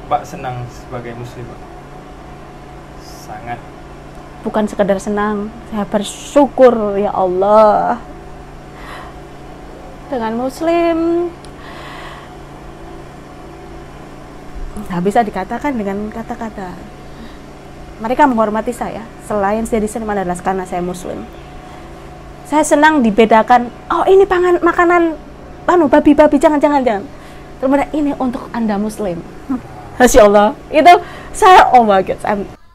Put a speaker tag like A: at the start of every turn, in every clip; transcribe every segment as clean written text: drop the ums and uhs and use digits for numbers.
A: Mbak senang sebagai muslim, Mbak? Sangat.
B: Bukan sekedar senang, saya bersyukur ya Allah dengan muslim. Nggak bisa dikatakan dengan kata-kata. Mereka menghormati saya selain jadi seniman adalah karena saya muslim. Saya senang dibedakan, oh ini makanan babi, jangan. Kemudian ini untuk Anda muslim. Masya Allah, itu saya, oh my God.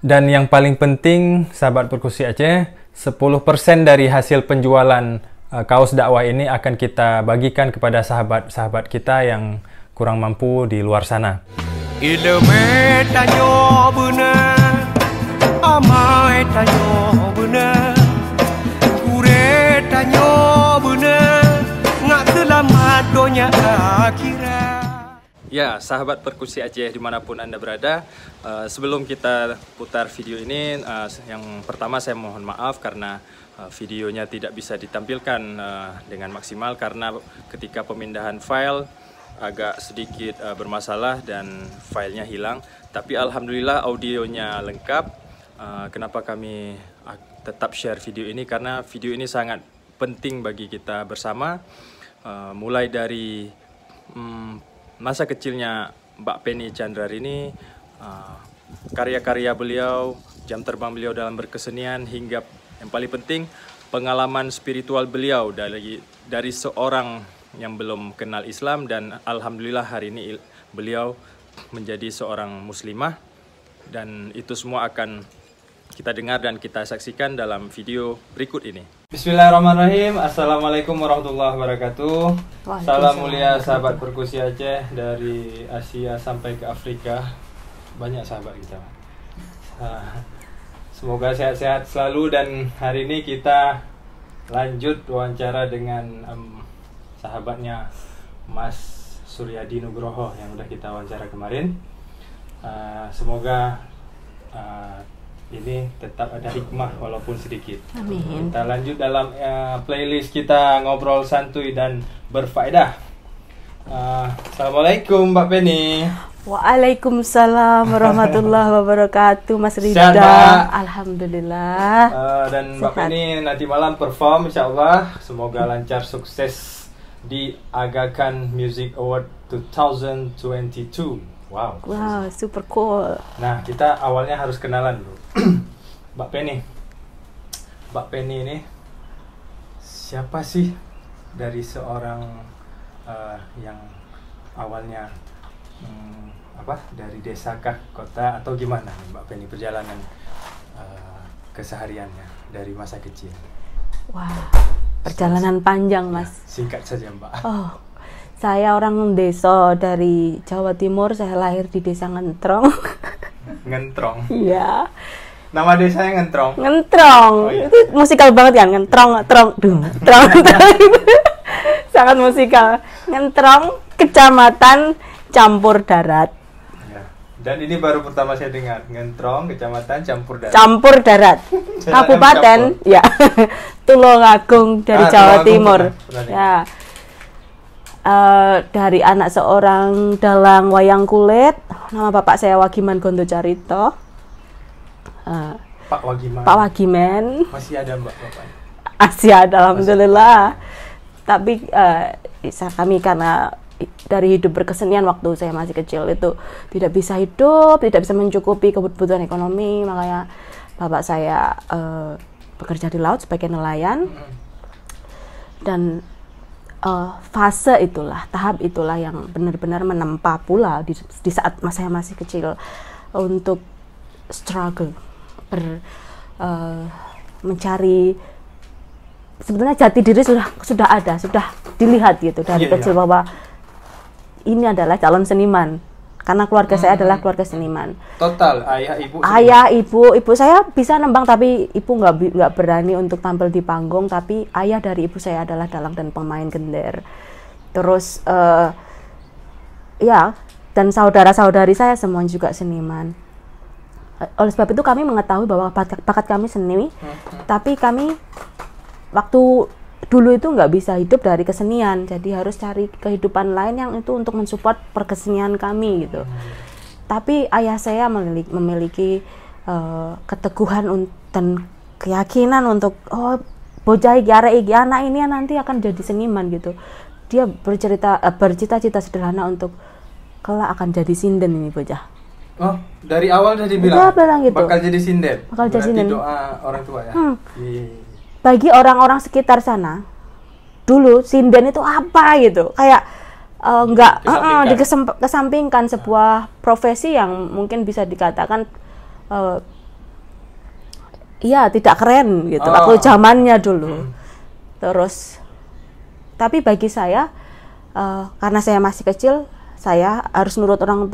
A: Dan yang paling penting, sahabat Perkusi Aceh, 10% dari hasil penjualan kaos dakwah ini akan kita bagikan kepada sahabat-sahabat kita yang kurang mampu di luar sana.
C: Ilmu tanyo benar, amai tanyo benar, kure tanyo benar, ngak selamat dunia akhirat.
A: Ya, sahabat Perkusi Aceh dimanapun Anda berada, sebelum kita putar video ini, yang pertama saya mohon maaf karena videonya tidak bisa ditampilkan dengan maksimal karena ketika pemindahan file agak sedikit bermasalah dan filenya hilang. Tapi alhamdulillah audionya lengkap. Kenapa kami tetap share video ini? Karena video ini sangat penting bagi kita bersama. Mulai dari masa kecilnya Mbak Penny Chandrarini, karya-karya beliau, jam terbang beliau dalam berkesenian, hingga yang paling penting pengalaman spiritual beliau dari seorang yang belum kenal Islam, dan alhamdulillah hari ini beliau menjadi seorang muslimah, dan itu semua akan kita dengar dan kita saksikan dalam video berikut ini. Bismillahirrahmanirrahim. Assalamualaikum warahmatullahi wabarakatuh. Salam mulia sahabat Perkusi Aceh dari Asia sampai ke Afrika. Banyak sahabat kita. Semoga sehat-sehat selalu, dan hari ini kita lanjut wawancara dengan sahabatnya Mas Suryadi Nugroho yang udah kita wawancara kemarin. Semoga ini tetap ada hikmah walaupun sedikit.
B: Amin.
A: Kita lanjut dalam playlist kita ngobrol santuy dan berfaedah. Assalamualaikum Mbak Penny.
B: Waalaikumsalam warahmatullahi wabarakatuh, Mas Rida.
A: Sehat, Mbak?
B: Alhamdulillah.
A: Dan Mbak Penny nanti malam perform insyaallah. Semoga lancar, sukses di Aga Khan Music Award 2022. Wow,
B: Super cool.
A: Nah, kita awalnya harus kenalan dulu. Mbak Penny ini siapa sih dari seorang yang awalnya dari desa kah, kota, atau gimana Mbak Penny perjalanan kesehariannya dari masa kecil?
B: Wah, perjalanan panjang, Mas.
A: Singkat saja, Mbak.
B: Oh, saya orang desa dari Jawa Timur. Saya lahir di desa Ngentrong.
A: Ngentrong?
B: Iya.
A: Nama desanya Ngentrong?
B: Ngentrong.
A: Oh, iya.
B: Itu musikal banget kan? Ngentrong, trong. Sangat musikal. Ngentrong, kecamatan Campur Darat.
A: Ya. Dan ini baru pertama saya dengar, Ngentrong, kecamatan Campur Darat.
B: Campur Darat. Kabupaten, ya. Tulungagung dari Jawa Timur. Ya. Dari anak seorang dalang wayang kulit. Nama bapak saya Wagiman Gondo Carito.
A: Pak Wagiman.
B: Pak Wagiman.
A: Masih ada Mbak bapaknya?
B: Masih ada, alhamdulillah. Tapi kami karena dari hidup berkesenian waktu saya masih kecil itu tidak bisa mencukupi kebutuhan ekonomi, makanya bapak saya bekerja di laut sebagai nelayan. Dan tahap itulah yang benar-benar menempa pula di saat saya masih kecil untuk struggle mencari sebenarnya jati diri sudah ada, sudah dilihat gitu dari kecil bahwa ini adalah calon seniman. Karena keluarga saya adalah keluarga seniman.
A: Total
B: ibu saya bisa nembang, tapi ibu nggak berani untuk tampil di panggung. Tapi ayah dari ibu saya adalah dalang dan pemain gender. Terus dan saudara-saudari saya semua juga seniman. Oleh sebab itu kami mengetahui bahwa bakat kami seni, tapi kami waktu dulu itu nggak bisa hidup dari kesenian, jadi harus cari kehidupan lain yang itu untuk mensupport perkesenian kami gitu. Tapi ayah saya memiliki keteguhan dan keyakinan untuk bocah iki arek iki anak ini nanti akan jadi seniman gitu. Dia bercita-cita sederhana untuk kelak akan jadi sinden ini bocah.
A: Oh, dari awal udah dibilang
B: gitu.
A: Bakal jadi sinden.
B: Bakal jadi sinden.
A: Doa orang tua ya.
B: Bagi orang-orang sekitar sana, dulu sinden itu apa gitu. Kayak dikesampingkan sebuah profesi yang mungkin bisa dikatakan tidak keren gitu waktu zamannya dulu. Terus tapi bagi saya karena saya masih kecil, saya harus nurut orang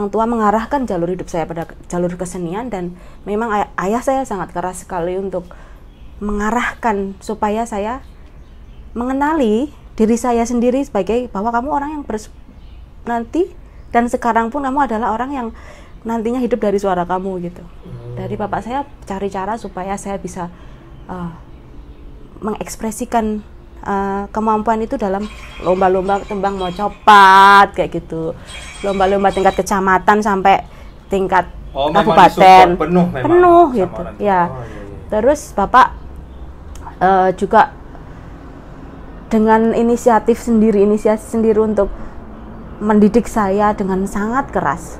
B: tua mengarahkan jalur hidup saya pada jalur kesenian, dan memang ayah saya sangat keras sekali untuk mengarahkan supaya saya mengenali diri saya sendiri sebagai bahwa kamu orang yang nanti dan sekarang pun kamu adalah orang yang nantinya hidup dari suara kamu gitu. Dari bapak saya cari cara supaya saya bisa mengekspresikan kemampuan itu dalam lomba-lomba tembang mau copat kayak gitu, lomba-lomba tingkat kecamatan sampai tingkat kabupaten penuh gitu ya. Terus bapak juga dengan inisiatif sendiri untuk mendidik saya dengan sangat keras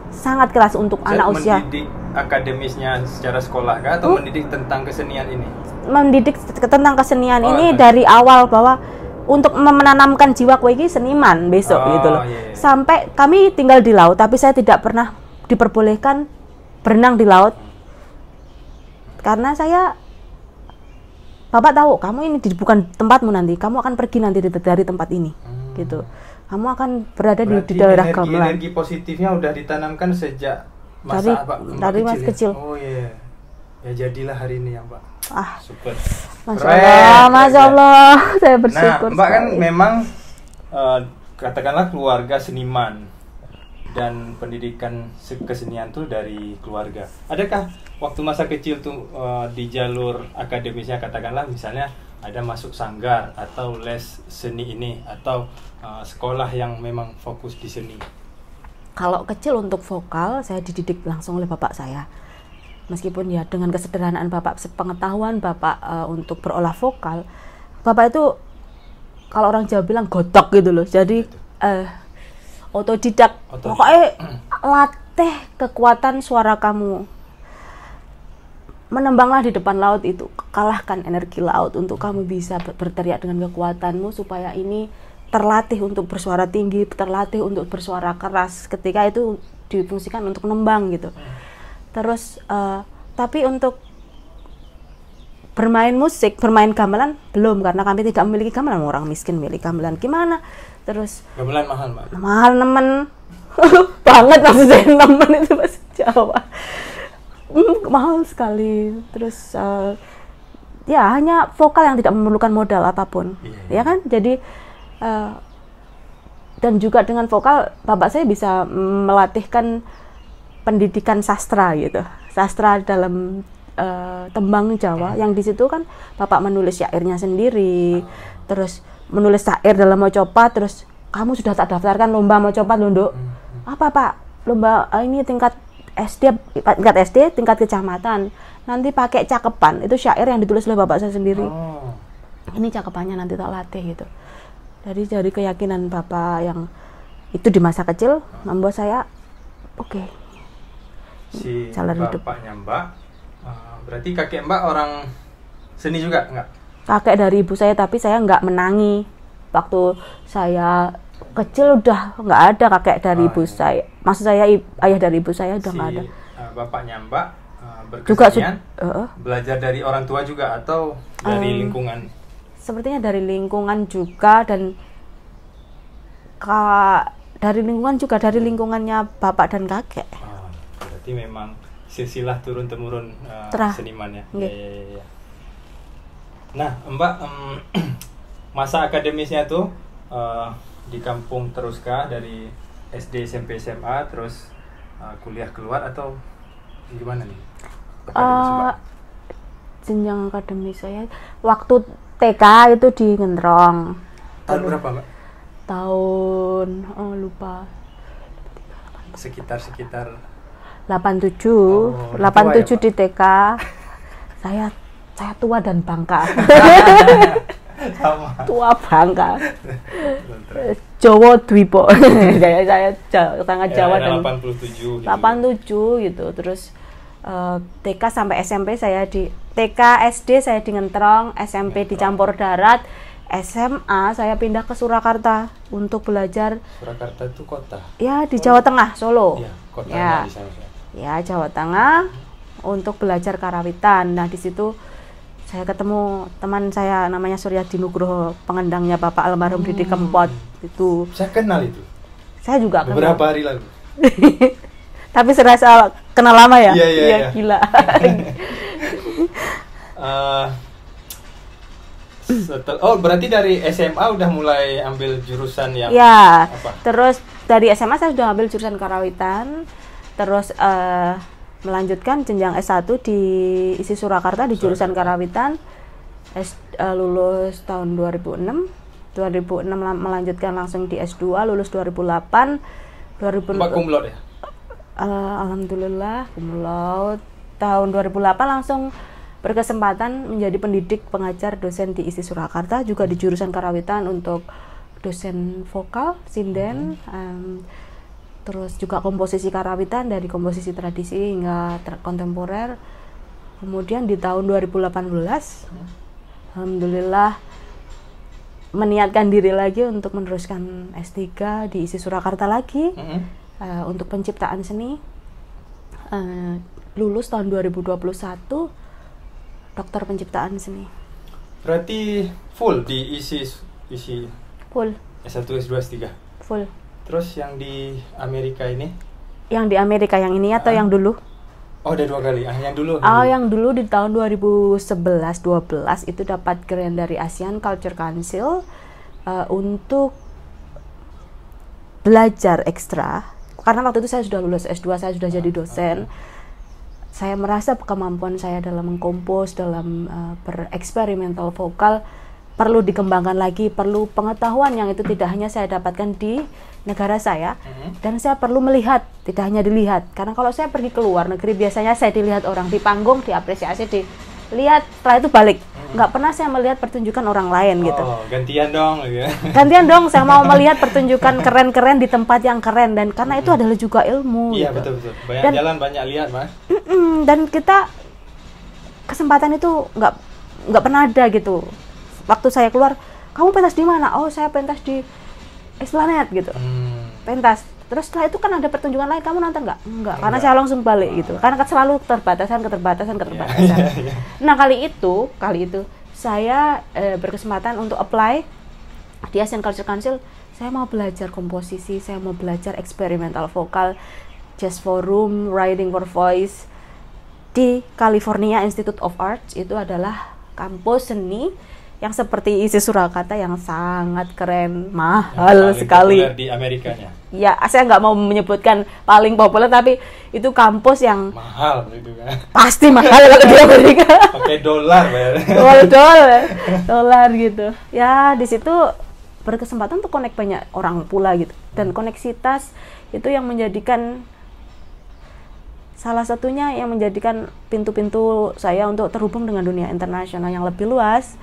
B: untuk anak usia.
A: Mendidik akademisnya secara sekolah kah atau mendidik tentang kesenian ini?
B: Mendidik tentang kesenian ini dari awal, bahwa untuk menanamkan jiwa kowe iki seniman besok gitu loh. Sampai kami tinggal di laut, tapi saya tidak pernah diperbolehkan berenang di laut. Karena Bapak tahu, kamu ini bukan tempatmu nanti, kamu akan pergi nanti dari tempat ini, gitu. Kamu akan berada di daerah gamelan.
A: Energi positifnya udah ditanamkan sejak dari masa
B: kecil.
A: Oh iya, ya jadilah hari ini ya Mbak. Super.
B: Masya Allah, saya bersyukur.
A: Nah, Mbak kan memang katakanlah keluarga seniman dan pendidikan kesenian tuh dari keluarga. Adakah waktu masa kecil tuh di jalur akademisnya, katakanlah misalnya ada masuk sanggar atau les seni ini atau sekolah yang memang fokus di seni?
B: Kalau kecil untuk vokal saya dididik langsung oleh bapak saya. Meskipun ya dengan kesederhanaan bapak, sepengetahuan bapak untuk berolah vokal, bapak itu kalau orang Jawa bilang gotok gitu loh. Jadi otodidak. Pokoknya latih kekuatan suara kamu. Menembanglah di depan laut itu, kalahkan energi laut untuk kamu bisa berteriak dengan kekuatanmu supaya ini terlatih untuk bersuara tinggi, terlatih untuk bersuara keras ketika itu difungsikan untuk nembang gitu. Terus tapi untuk bermain musik, bermain gamelan belum, karena kami tidak memiliki gamelan, orang miskin milik gamelan gimana. Terus
A: gamelan mahal Mbak?
B: Mahal nemen banget, maksudnya nemen itu bahasa Jawa. Mahal sekali. Terus ya hanya vokal yang tidak memerlukan modal apapun, ya kan. Jadi dan juga dengan vokal bapak saya bisa melatihkan pendidikan sastra gitu, sastra dalam tembang Jawa, yang di situ kan bapak menulis syairnya sendiri, terus menulis syair dalam mocopat. Terus kamu sudah tak daftarkan lomba mocopat loh Nduk? Apa Pak? Lomba ini tingkat SD, tingkat kecamatan. Nanti pakai cakepan, itu syair yang ditulis oleh bapak saya sendiri. Ini cakepannya nanti tak latih gitu. Dari keyakinan bapak yang itu di masa kecil membuat saya
A: si
B: jalan hidup.
A: Bapaknya Mbak, berarti kakek Mbak orang seni juga enggak?
B: Kakek dari ibu saya, tapi saya enggak menangi. Waktu saya kecil udah enggak ada kakek dari ibu saya. Maksud saya ayah dari ibu saya udah enggak ada.
A: Bapaknya Mbak berkesenian, belajar dari orang tua juga atau dari lingkungan?
B: Sepertinya dari lingkungan juga, dan dari lingkungannya bapak dan kakek.
A: Berarti memang silsilah turun-temurun senimannya. Ya. Nah, Mbak, masa akademisnya tuh di kampung teruskah dari SD, SMP, SMA, terus kuliah keluar atau gimana nih?
B: Jenjang akademis saya waktu TK itu di Ngendrong.
A: Tahun berapa Mbak?
B: Tahun lupa.
A: sekitar
B: 87,
A: lebih tua ya,
B: 87 di TK. Saya tua dan bangka.
A: sama.
B: Tua bangka. Jawa Dwipo. saya sangat Jawa dan
A: 87 gitu.
B: 87 gitu. Terus TK sampai SMP saya di TK, SD saya di Ngentrong, SMP di Campur Darat, SMA saya pindah ke Surakarta untuk belajar.
A: Surakarta itu kota.
B: Ya, di Jawa Tengah, Solo.
A: Iya, kotanya
B: Ya.
A: di sana.
B: Ya, Jawa Tengah untuk belajar karawitan. Nah, di situ saya ketemu teman saya namanya Suryadi Nugroho, pengendangnya Bapak almarhum Didi Kempot itu.
A: Saya kenal itu.
B: Saya juga kenal.
A: Beberapa hari lalu.
B: Tapi serasa kenal lama ya?
A: Iya.
B: Gila.
A: Berarti dari SMA udah mulai ambil jurusan yang
B: Ya,
A: apa?
B: terus dari SMA saya sudah ambil jurusan karawitan, terus melanjutkan jenjang S1 di ISI Surakarta di jurusan karawitan, lulus tahun 2006 melanjutkan langsung di S2, lulus 2008.
A: Mbak cum laude ya?
B: Alhamdulillah cum laude. Tahun 2008 langsung berkesempatan menjadi pendidik pengajar dosen di ISI Surakarta, juga di jurusan karawitan untuk dosen vokal, sinden, terus juga komposisi karawitan dari komposisi tradisi hingga kontemporer. Kemudian di tahun 2018 alhamdulillah meniatkan diri lagi untuk meneruskan S3 di ISI Surakarta lagi, untuk penciptaan seni. Lulus tahun 2021 dokter penciptaan seni.
A: Berarti full di ISI
B: Full.
A: S1, S2, S3.
B: Full.
A: Terus yang di Amerika ini?
B: Yang di Amerika yang ini atau yang dulu?
A: Oh, ada 2 kali. Yang dulu.
B: Yang dulu di tahun 2011-12 itu dapat grant dari ASEAN Culture Council untuk belajar ekstra. Karena waktu itu saya sudah lulus S2, saya sudah jadi dosen. Saya merasa kemampuan saya dalam mengkompos, dalam bereksperimental vokal perlu dikembangkan lagi, perlu pengetahuan yang itu tidak hanya saya dapatkan di negara saya, dan saya perlu melihat, tidak hanya dilihat. Karena kalau saya pergi ke luar negeri, biasanya saya dilihat orang di panggung, diapresiasi, dilihat, setelah itu balik. Nggak pernah saya melihat pertunjukan orang lain gitu.
A: Gantian dong gitu.
B: Gantian dong, saya mau melihat pertunjukan keren-keren di tempat yang keren, dan karena itu adalah juga ilmu.
A: Iya,
B: gitu.
A: betul. Banyak jalan, banyak lihat, Mas.
B: Dan kita kesempatan itu nggak pernah ada gitu. Waktu saya keluar, kamu pentas di mana? Oh, saya pentas di Esplanade gitu. Pentas. Terus setelah itu kan ada pertunjukan lain, kamu nonton nggak? Enggak, karena saya langsung balik gitu. Karena kan selalu keterbatasan. Nah, kali itu saya berkesempatan untuk apply di ASEAN Culture Council. Saya mau belajar komposisi, saya mau belajar eksperimental vokal, jazz forum, writing for voice di California Institute of Arts. Itu adalah kampus seni yang seperti ISI Surakarta yang sangat keren, mahal sekali.
A: Populer di Amerikanya.
B: Ya, saya nggak mau menyebutkan paling populer, tapi itu kampus yang
A: mahal gitu kan.
B: Pasti mahal kalau di Amerika.
A: Pakai dolar bayar.
B: dolar gitu. Ya, di situ berkesempatan untuk connect banyak orang pula gitu. Dan koneksitas itu yang menjadikan salah satunya yang menjadikan pintu-pintu saya untuk terhubung dengan dunia internasional yang lebih luas.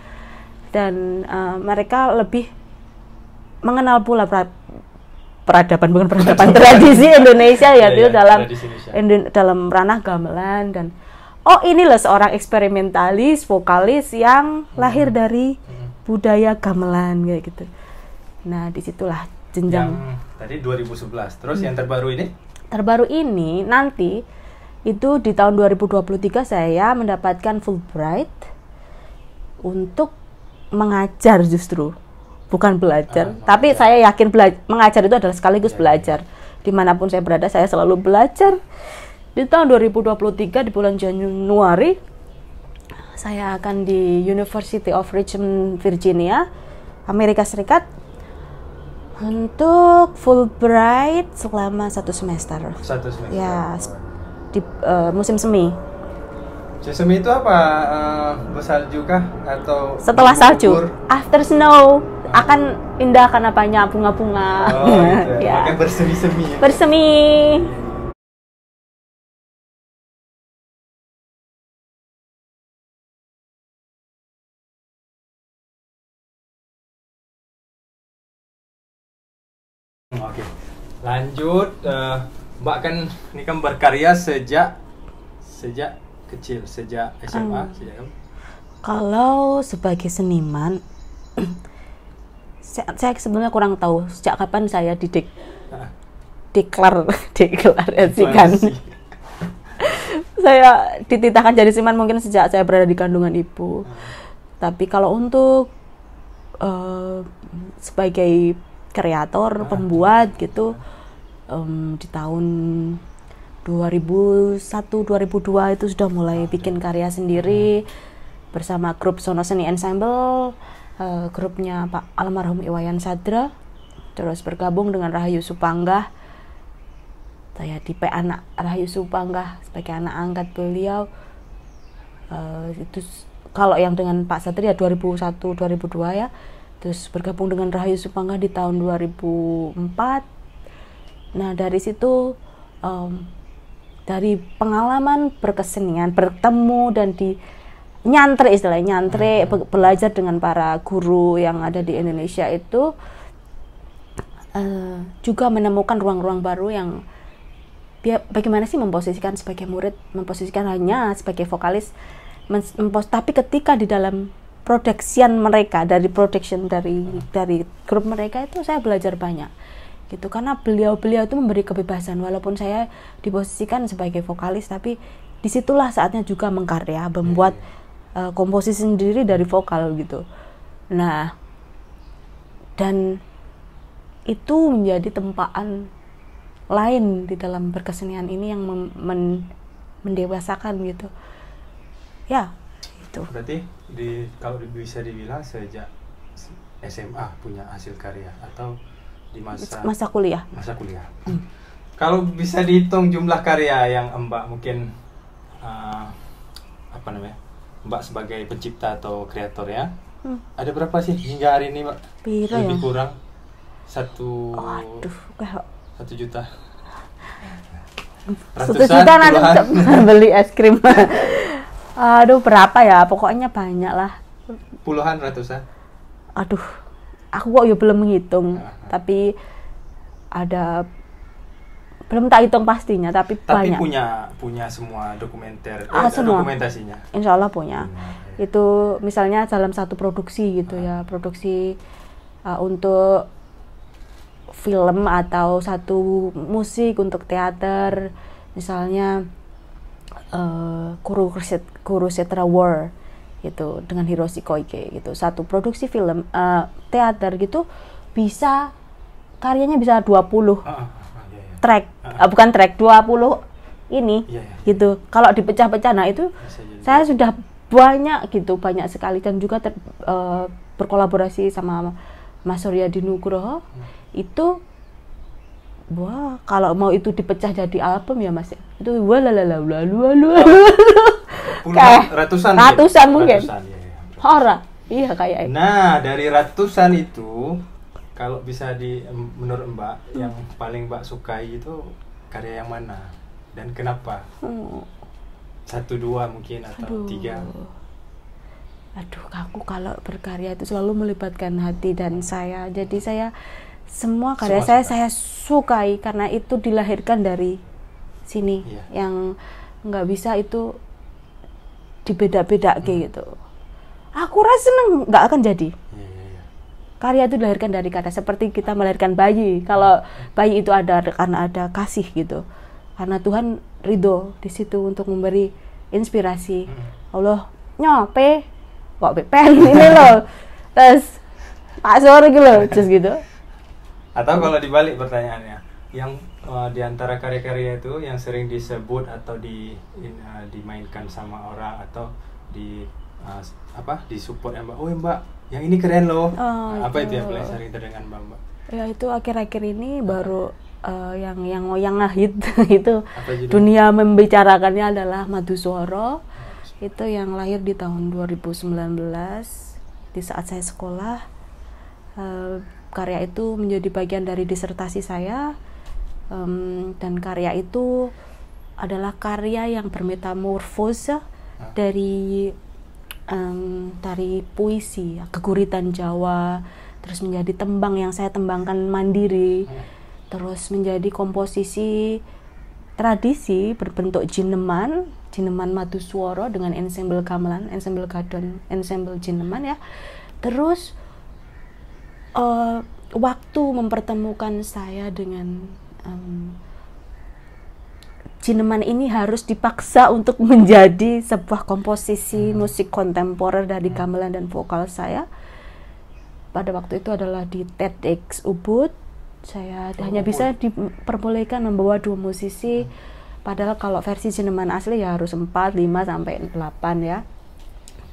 B: Dan mereka lebih mengenal pula peradaban tradisi Indonesia yaitu dalam ranah gamelan. Dan inilah seorang eksperimentalis vokalis yang lahir dari budaya gamelan kayak gitu. Nah, disitulah jenjang.
A: Yang tadi 2011. Terus yang terbaru ini?
B: Terbaru ini nanti itu di tahun 2023 saya mendapatkan Fulbright untuk mengajar, justru bukan belajar, tapi saya yakin mengajar itu adalah sekaligus belajar. Dimanapun saya berada, saya selalu belajar. Di tahun 2023 di bulan Januari saya akan di University of Richmond, Virginia, Amerika Serikat, untuk Fulbright selama 1 semester. Ya, di musim semi.
A: Semi itu apa? Bersalju kah atau
B: setelah salju? After snow. akan indah karena banyak bunga-bunga.
A: Oh, gitu ya.
B: Ya.
A: Makanya bersemi-semi. Ya?
B: Bersemi.
A: Oke, lanjut. Mbak kan ini kan berkarya sejak kecil, sejak SMA, sejak kapan?
B: Kalau sebagai seniman, saya sebenarnya kurang tahu sejak kapan saya deklarasikan. Saya dititahkan jadi seniman mungkin sejak saya berada di kandungan ibu. Tapi kalau untuk sebagai kreator, pembuat gitu, di tahun 2001-2002 itu sudah mulai bikin karya sendiri bersama grup Sono Seni Ensemble, grupnya Pak almarhum Iwayan Sadra, terus bergabung dengan Rahayu Supanggah. Saya di anak Rahayu Supanggah sebagai anak angkat beliau. Itu kalau yang dengan Pak Satria 2001-2002 ya. Terus bergabung dengan Rahayu Supanggah di tahun 2004. Nah dari situ dari pengalaman berkesenian, bertemu dan nyantre istilahnya, belajar dengan para guru yang ada di Indonesia itu juga menemukan ruang-ruang baru yang bagaimana sih memposisikan sebagai murid, memposisikan hanya sebagai vokalis, tapi ketika di dalam production dari grup mereka itu saya belajar banyak gitu, karena beliau itu memberi kebebasan walaupun saya diposisikan sebagai vokalis, tapi disitulah saatnya juga mengkarya, membuat komposisi sendiri dari vokal gitu. Nah, dan itu menjadi tempaan lain di dalam berkesenian ini yang mendewasakan gitu ya. Itu
A: berarti kalau bisa dibilang sejak SMA punya hasil karya atau di masa
B: kuliah.
A: Kalau bisa dihitung jumlah karya yang Mbak mungkin Mbak sebagai pencipta atau kreator ya, ada berapa sih hingga hari ini, Mbak? Lebih ya? Kurang 1 juta.
B: 1 juta nanti beli es krim. Aduh, berapa ya? Pokoknya banyak lah.
A: Puluhan, ratusan?
B: Aduh, aku kok ya belum menghitung. Tapi belum tak hitung pastinya, tapi banyak.
A: Tapi punya semua
B: semua.
A: Dokumentasinya?
B: Insya Allah punya. Itu misalnya dalam satu produksi gitu ya, produksi untuk film atau satu musik untuk teater, misalnya Kurukshetra War gitu dengan Hiroshi Koike gitu, satu produksi film teater gitu bisa karyanya bisa 20 track, bukan track 20 ini gitu. Kalau dipecah-pecah, nah itu saya sudah banyak sekali, dan juga berkolaborasi sama Mas Suryadi Nugroho. Itu kalau mau itu dipecah jadi album ya Mas, itu ratusan mungkin. Ora, iya kayak.
A: Nah, dari ratusan itu kalau bisa menurut Mbak yang paling Mbak sukai itu karya yang mana dan kenapa? 1, 2 mungkin atau 3.
B: Aduh, aku kalau berkarya itu selalu melibatkan hati dan saya. Jadi semua karya saya sukai karena itu dilahirkan dari sini. Yang nggak bisa itu dibeda-beda gitu. Aku rasa seneng nggak akan jadi. Karya itu dilahirkan dari kata, seperti kita melahirkan bayi. Kalau bayi itu ada karena ada kasih gitu, karena Tuhan ridho di situ untuk memberi inspirasi. Allah nyope kok pen ini loh, terus Pak Sore gitu loh, terus gitu.
A: Atau kalau dibalik pertanyaannya, yang di antara karya-karya itu yang sering disebut atau dimainkan sama orang atau disupport ya Mbak, Mbak yang ini keren loh, apa itu yang paling sering terdengar Mbak?
B: Ya itu akhir-akhir ini baru yang ngehit itu dunia membicarakannya adalah Madu Swara. Itu yang lahir di tahun 2019 di saat saya sekolah. Karya itu menjadi bagian dari disertasi saya, dan karya itu adalah karya yang bermetamorfose dari puisi, keguritan Jawa, terus menjadi tembang yang saya tembangkan mandiri, terus menjadi komposisi tradisi berbentuk jineman maduswara dengan ensemble gamelan, ensemble gadon, ensemble jineman ya. Terus waktu mempertemukan saya dengan jineman ini harus dipaksa untuk menjadi sebuah komposisi musik kontemporer dari gamelan dan vokal saya. Pada waktu itu adalah di TEDx Ubud. Saya hanya bisa diperbolehkan membawa 2 musisi, padahal kalau versi jineman asli ya harus 4, 5 sampai 8 ya.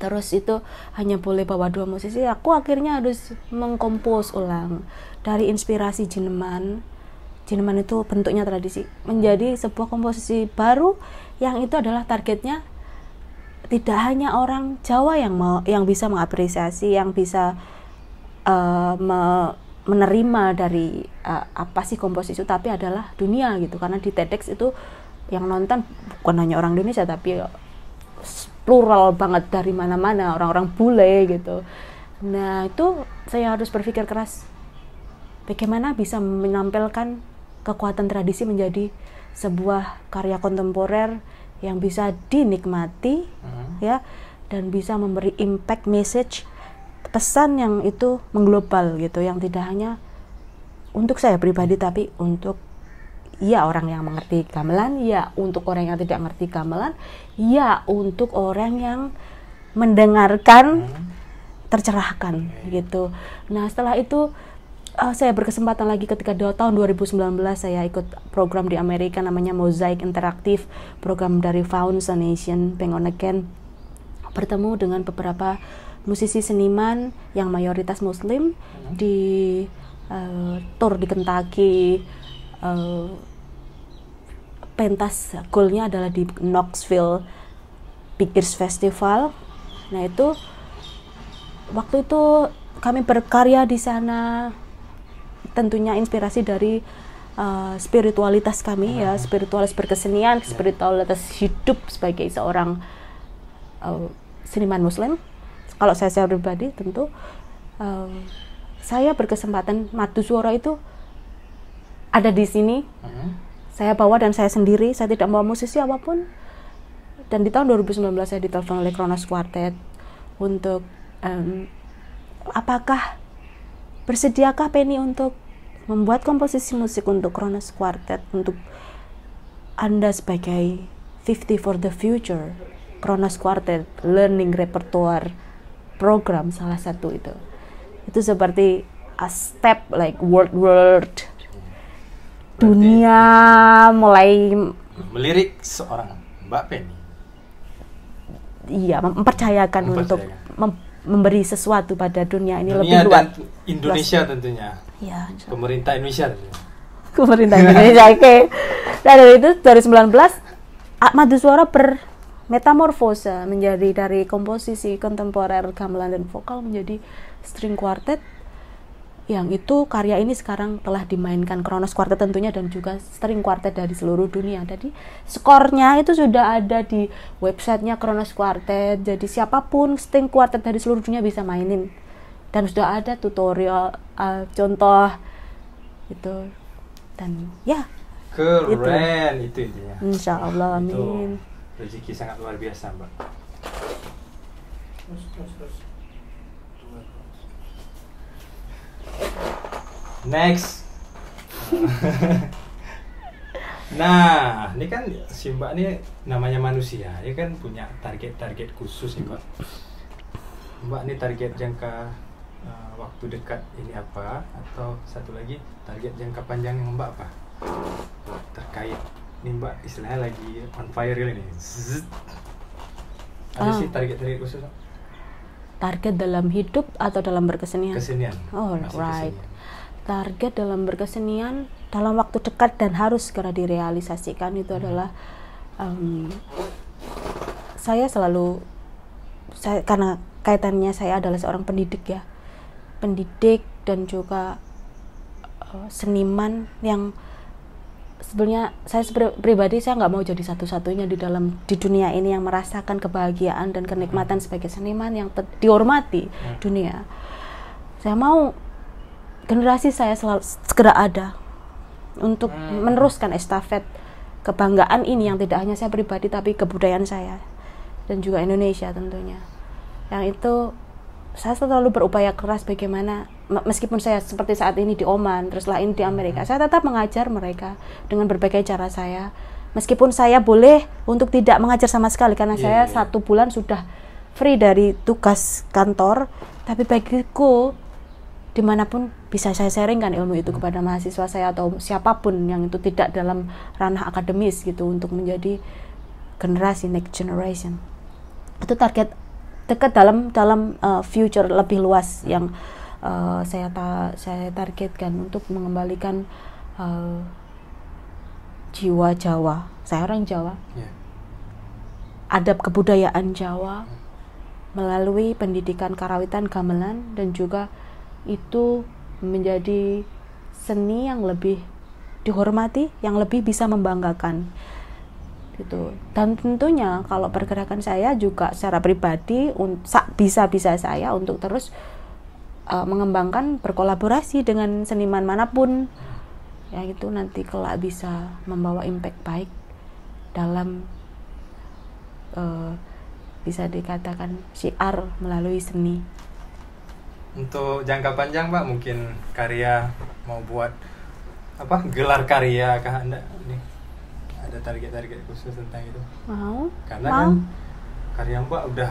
B: Terus itu hanya boleh bawa 2 musisi. Aku akhirnya harus mengkompos ulang dari inspirasi jineman. Jineman itu bentuknya tradisi, menjadi sebuah komposisi baru yang itu adalah targetnya tidak hanya orang Jawa yang bisa mengapresiasi, yang bisa menerima dari apa sih komposisi itu, tapi adalah dunia gitu. Karena di TEDx itu yang nonton bukan hanya orang Indonesia, tapi plural banget dari mana-mana, orang-orang bule gitu. Nah itu saya harus berpikir keras, bagaimana bisa menampilkan kekuatan tradisi menjadi sebuah karya kontemporer yang bisa dinikmati ya, dan bisa memberi impact message, pesan yang itu mengglobal gitu, yang tidak hanya untuk saya pribadi tapi untuk ya orang yang mengerti gamelan, ya untuk orang yang tidak mengerti gamelan, ya untuk orang yang mendengarkan tercerahkan gitu. Nah setelah itu saya berkesempatan lagi ketika tahun 2019 saya ikut program di Amerika namanya Mosaic Interaktif, program dari Foundation Nation Bang On Again, bertemu dengan beberapa musisi seniman yang mayoritas Muslim di tour di Kentucky. Pentas goalnya adalah di Knoxville Pickers Festival. Nah itu waktu itu kami berkarya di sana, tentunya inspirasi dari spiritualitas kami ya, spiritualitas berkesenian, spiritualitas hidup sebagai seorang seniman Muslim. Kalau saya secara pribadi tentu saya berkesempatan maduswara itu ada di sini. Saya bawa dan saya sendiri, saya tidak membawa musisi apapun. Dan di tahun 2019 saya ditelepon oleh Kronos Quartet untuk apakah bersediakah Penny untuk membuat komposisi musik untuk Kronos Quartet, untuk Anda sebagai 50 for the Future Kronos Quartet Learning Repertoire Program, salah satu itu seperti a step like word dunia mulai
A: melirik seorang Mbak Penny.
B: Iya, mempercayakan untuk memberi sesuatu pada dunia ini,
A: dunia
B: lebih luas.
A: Dan Indonesia luas. Tentunya.
B: Ya,
A: pemerintah Indonesia tentunya.
B: Pemerintah Indonesia, oke. Dan dari itu 2019 maduswara bermetamorfose menjadi dari komposisi kontemporer gamelan dan vokal menjadi string quartet, yang itu karya ini sekarang telah dimainkan Kronos Quartet tentunya dan juga string quartet dari seluruh dunia. Jadi skornya itu sudah ada di websitenya Kronos Quartet, jadi siapapun string quartet dari seluruh dunia bisa mainin, dan sudah ada tutorial contoh itu. Dan ya
A: keren itu intinya.
B: Insya Allah, amin.
A: Rezeki sangat luar biasa, Mbak. Next. Nah, ini kan si Mbak ini namanya manusia, ya kan punya target-target khusus nih Mbak. Mbak ini target jangka waktu dekat ini apa? Atau satu lagi target jangka panjang yang Mbak apa? Terkait ini Mbak istilahnya lagi on fire ini. Ada sih target-target khusus?
B: Target dalam hidup atau dalam berkesenian?
A: Kesenian.
B: Oh, right. Target dalam berkesenian dalam waktu dekat dan harus segera direalisasikan itu adalah karena kaitannya saya adalah seorang pendidik ya, pendidik dan juga seniman yang sebenarnya saya pribadi saya nggak mau jadi satu-satunya di dunia ini yang merasakan kebahagiaan dan kenikmatan sebagai seniman yang dihormati dunia. Saya mau generasi saya selalu segera ada untuk meneruskan estafet kebanggaan ini yang tidak hanya saya pribadi tapi kebudayaan saya dan juga Indonesia tentunya. Yang itu saya selalu berupaya keras bagaimana meskipun saya seperti saat ini di Oman, terus lain di Amerika, saya tetap mengajar mereka dengan berbagai cara saya. Meskipun saya boleh untuk tidak mengajar sama sekali karena saya 1 bulan sudah free dari tugas kantor, tapi bagiku dimanapun bisa saya sharingkan ilmu itu kepada mahasiswa saya atau siapapun yang itu tidak dalam ranah akademis gitu, untuk menjadi generasi next generation. Itu target dekat dalam future lebih luas yang saya targetkan untuk mengembalikan jiwa Jawa. Saya orang Jawa, adab kebudayaan Jawa melalui pendidikan karawitan gamelan, dan juga itu menjadi seni yang lebih dihormati, yang lebih bisa membanggakan gitu. Dan tentunya kalau pergerakan saya juga secara pribadi bisa saya untuk terus mengembangkan berkolaborasi dengan seniman manapun ya, itu nanti kelak bisa membawa impact baik dalam bisa dikatakan syiar melalui seni.
A: Untuk jangka panjang Mbak, mungkin karya mau buat gelar karya kah Anda nih? Ada target-target khusus tentang itu?
B: Mau?
A: Karena kan karya Mbak udah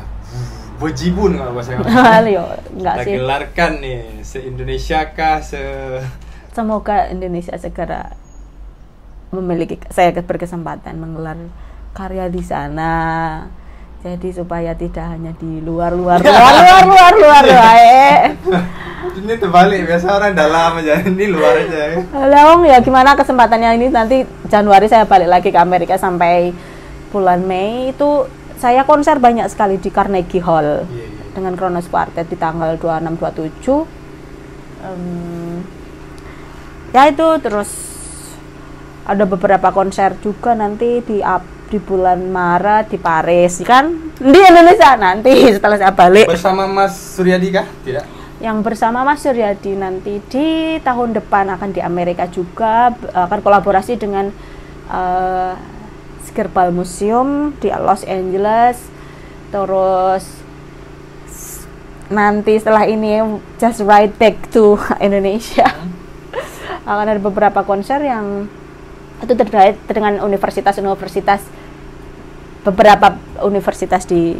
A: bejibun kalau bahasa
B: enggak sih.
A: Gelarkan nih se-Indonesia kah
B: Semoga Indonesia segera memiliki, saya berkesempatan menggelar karya di sana. Jadi supaya tidak hanya di luar.
A: Ini terbalik, biasa orang dalam aja, ini luar aja.
B: Long ya gimana kesempatannya ini, nanti Januari saya balik lagi ke Amerika sampai bulan Mei itu saya konser banyak sekali di Carnegie Hall dengan Kronos Quartet di tanggal 26-27. Ya itu, terus ada beberapa konser juga nanti di bulan Maret di Paris kan, di Indonesia nanti setelah saya balik.
A: Bersama Mas Suryadi kah? Tidak.
B: Yang bersama Mas Suryadi nanti di tahun depan akan di Amerika juga, akan kolaborasi dengan Skirball Museum di Los Angeles. Terus nanti setelah ini just right back to Indonesia. Akan ada beberapa konser yang itu terkait dengan universitas, beberapa universitas di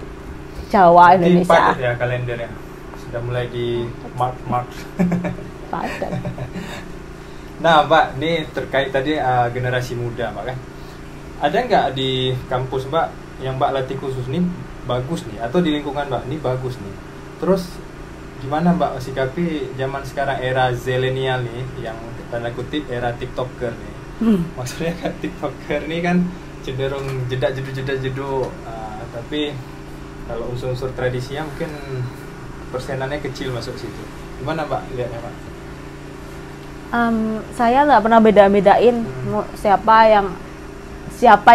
B: Jawa, Indonesia.
A: Padat ya kalendernya, sudah mulai di March.
B: Padat.
A: Nah Mbak, ini terkait tadi generasi muda Mbak kan, ada nggak di kampus Mbak yang Mbak latih khusus nih bagus nih, atau di lingkungan Mbak ini bagus nih, terus gimana Mbak sikapi zaman sekarang era zilenial nih, yang tanda kutip era tiktoker nih? Maksudnya kan tiktoker nih kan cenderung jeduk, tapi kalau unsur-unsur tradisinya mungkin persenannya kecil masuk situ. Gimana Mbak lihatnya Mbak?
B: Saya nggak pernah beda-bedain siapa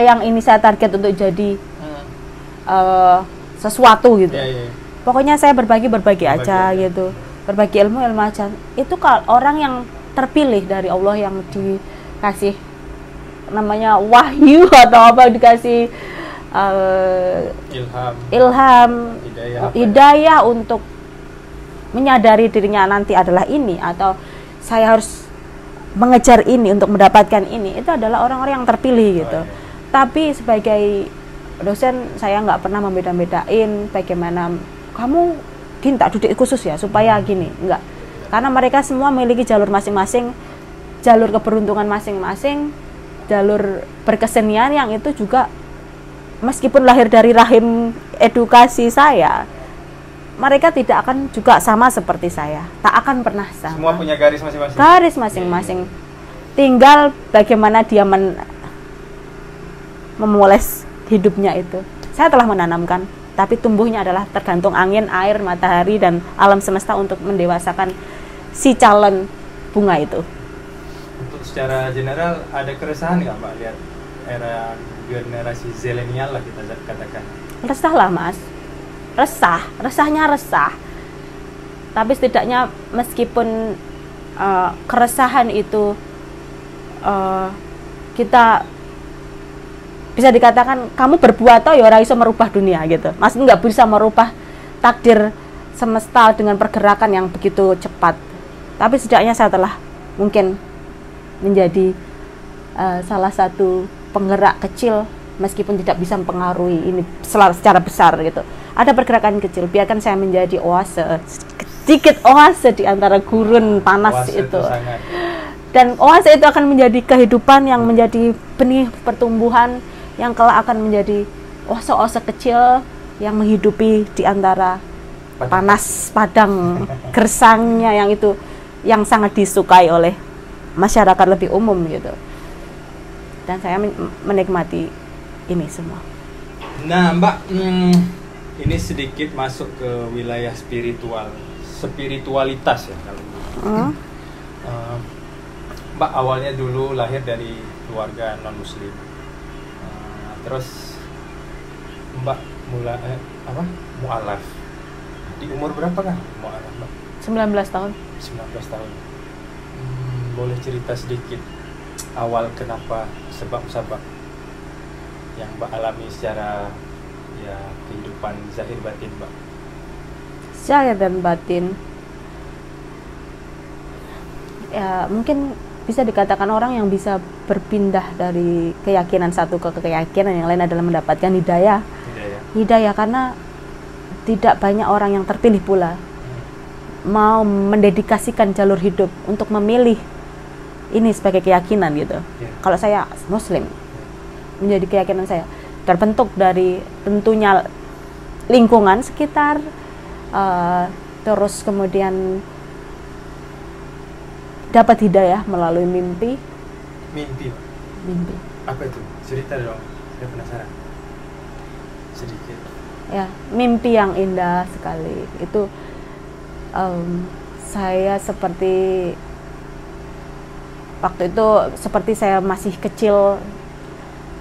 B: yang ini saya target untuk jadi sesuatu gitu. Pokoknya saya berbagi aja gitu, berbagi ilmu aja. Itu kalau orang yang terpilih dari Allah, yang dikasih namanya wahyu atau apa, dikasih ilham hidayah untuk menyadari dirinya nanti adalah ini, atau saya harus mengejar ini untuk mendapatkan ini, itu adalah orang-orang yang terpilih gitu. Tapi sebagai dosen saya nggak pernah membeda-bedain bagaimana kamu tak duduk khusus ya supaya gini, enggak, karena mereka semua memiliki jalur masing-masing, jalur keberuntungan masing-masing, jalur berkesenian yang itu juga meskipun lahir dari rahim edukasi saya, mereka tidak akan juga sama seperti saya, tak akan pernah sama.
A: Semua punya garis masing-masing.
B: Garis masing-masing. Tinggal bagaimana dia memoles hidupnya itu. Saya telah menanamkan, tapi tumbuhnya adalah tergantung angin, air, matahari, dan alam semesta untuk mendewasakan si calon bunga itu.
A: Untuk secara general ada keresahan nggak Mbak lihat era generasi zilenial lah kita katakan?
B: Resah lah Mas, resahnya resah. Tapi setidaknya meskipun keresahan itu kita bisa dikatakan kamu berbuat atau ya ora iso merubah dunia gitu. Mas nggak bisa merubah takdir semesta dengan pergerakan yang begitu cepat. Tapi setidaknya saya telah mungkin menjadi salah satu penggerak kecil meskipun tidak bisa mempengaruhi ini secara besar gitu. Ada pergerakan kecil, biarkan saya menjadi oase, sedikit oase di antara gurun panas
A: Oase
B: itu.
A: sangat.
B: Dan oase itu akan menjadi kehidupan yang menjadi benih pertumbuhan yang kelak akan menjadi oase-oase kecil yang menghidupi di antara panas padang gersangnya yang itu yang sangat disukai oleh masyarakat lebih umum gitu. Dan saya menikmati ini semua.
A: Nah Mbak, ini sedikit masuk ke wilayah spiritualitas ya kalau Mbak awalnya dulu lahir dari keluarga non muslim, terus Mbak mu'alaf di umur berapa kan mu'alaf Mbak?
B: 19 tahun.
A: 19 tahun. Boleh cerita sedikit awal kenapa sebab-sebab yang Mbak alami secara ya kehidupan zahir batin Mbak?
B: Zahir dan batin ya mungkin bisa dikatakan orang yang bisa berpindah dari keyakinan satu ke keyakinan yang lain adalah mendapatkan hidayah. Hidayah karena tidak banyak orang yang terpilih pula mau mendedikasikan jalur hidup untuk memilih ini sebagai keyakinan gitu. Kalau saya muslim, menjadi keyakinan saya terbentuk dari tentunya lingkungan sekitar, terus kemudian dapat hidayah melalui mimpi.
A: Mimpi. Apa itu? Cerita dong, saya penasaran sedikit.
B: Ya, mimpi yang indah sekali itu. Saya seperti waktu itu seperti saya masih kecil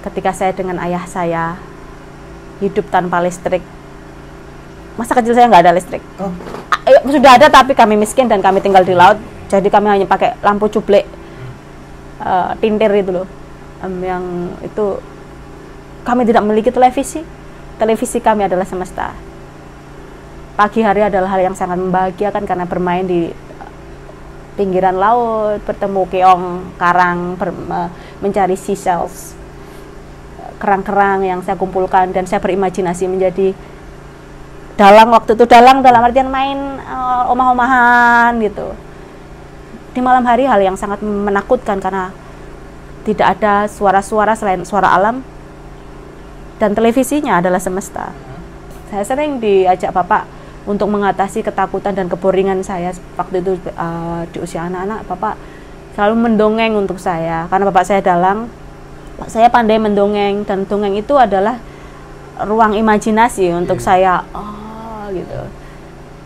B: ketika saya dengan ayah saya hidup tanpa listrik. Masa kecil saya nggak ada listrik. Sudah ada tapi kami miskin dan kami tinggal di laut, jadi kami hanya pakai lampu cublek tintir itu loh, yang itu kami tidak memiliki televisi kami adalah semesta. Pagi hari adalah hal yang sangat membahagiakan karena bermain di pinggiran laut, bertemu keong, karang, mencari seashells, kerang-kerang yang saya kumpulkan, dan saya berimajinasi menjadi dalang waktu itu. Dalang dalam artian main omah-omahan gitu. Di malam hari hal yang sangat menakutkan karena tidak ada suara-suara selain suara alam, dan televisinya adalah semesta. Saya sering diajak Bapak untuk mengatasi ketakutan dan keboringan saya waktu itu di usia anak-anak. Bapak selalu mendongeng untuk saya karena Bapak saya dalang. Saya pandai mendongeng, dan dongeng itu adalah ruang imajinasi untuk saya gitu.